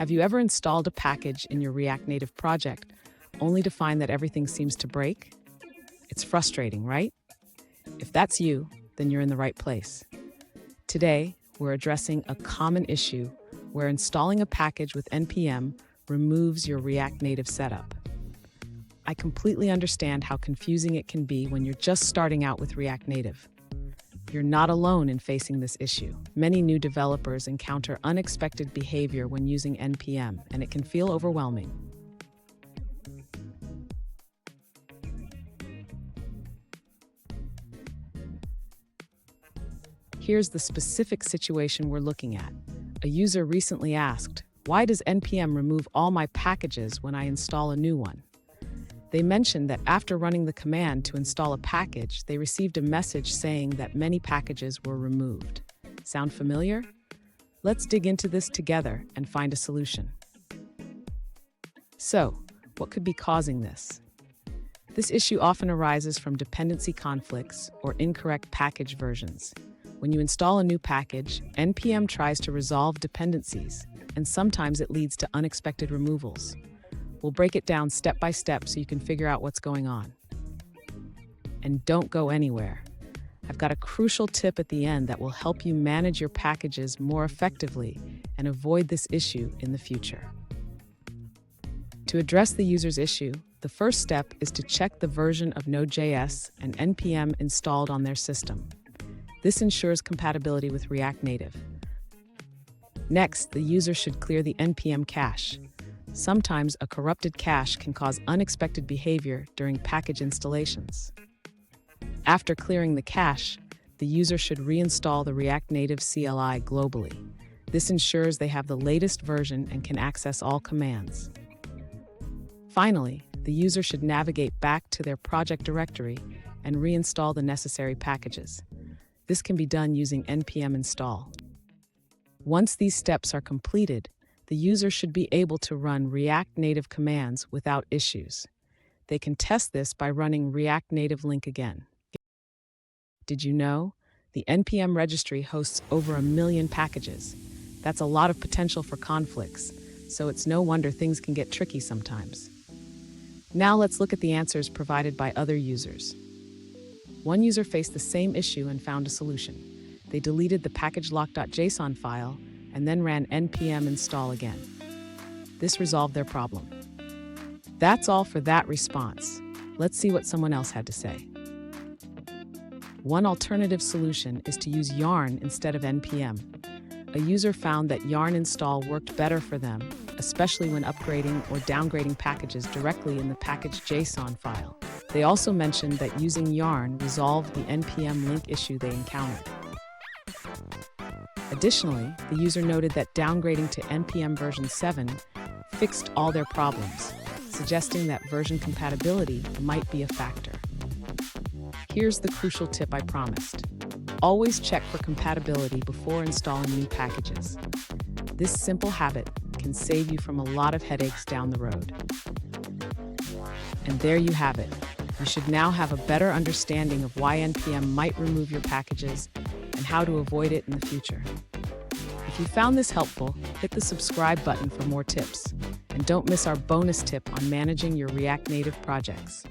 Have you ever installed a package in your React Native project only to find that everything seems to break? It's frustrating, right? If that's you, then you're in the right place. Today, we're addressing a common issue where installing a package with NPM removes your React Native setup. I completely understand how confusing it can be when you're just starting out with React Native. You're not alone in facing this issue. Many new developers encounter unexpected behavior when using NPM, and it can feel overwhelming. Here's the specific situation we're looking at. A user recently asked, "Why does NPM remove all my packages when I install a new one?" They mentioned that after running the command to install a package, they received a message saying that many packages were removed. Sound familiar? Let's dig into this together and find a solution. So, what could be causing this? This issue often arises from dependency conflicts or incorrect package versions. When you install a new package, NPM tries to resolve dependencies, and sometimes it leads to unexpected removals. We'll break it down step by step so you can figure out what's going on. And don't go anywhere. I've got a crucial tip at the end that will help you manage your packages more effectively and avoid this issue in the future. To address the user's issue, the first step is to check the version of Node.js and NPM installed on their system. This ensures compatibility with React Native. Next, the user should clear the NPM cache. Sometimes a corrupted cache can cause unexpected behavior during package installations. After clearing the cache, the user should reinstall the React Native CLI globally. This ensures they have the latest version and can access all commands. Finally, the user should navigate back to their project directory and reinstall the necessary packages. This can be done using npm install. Once these steps are completed, the user should be able to run React Native commands without issues. They can test this by running React Native link again. Did you know? The NPM registry hosts over 1 million packages. That's a lot of potential for conflicts, so it's no wonder things can get tricky sometimes. Now let's look at the answers provided by other users. One user faced the same issue and found a solution. They deleted the package.lock.json file and then ran npm install again. This resolved their problem. That's all for that response. Let's see what someone else had to say. One alternative solution is to use Yarn instead of npm. A user found that Yarn install worked better for them, especially when upgrading or downgrading packages directly in the package.json file. They also mentioned that using Yarn resolved the npm link issue they encountered. Additionally, the user noted that downgrading to NPM version 7 fixed all their problems, suggesting that version compatibility might be a factor. Here's the crucial tip I promised. Always check for compatibility before installing new packages. This simple habit can save you from a lot of headaches down the road. And there you have it. You should now have a better understanding of why NPM might remove your packages and how to avoid it in the future. If you found this helpful, hit the subscribe button for more tips. And don't miss our bonus tip on managing your React Native projects.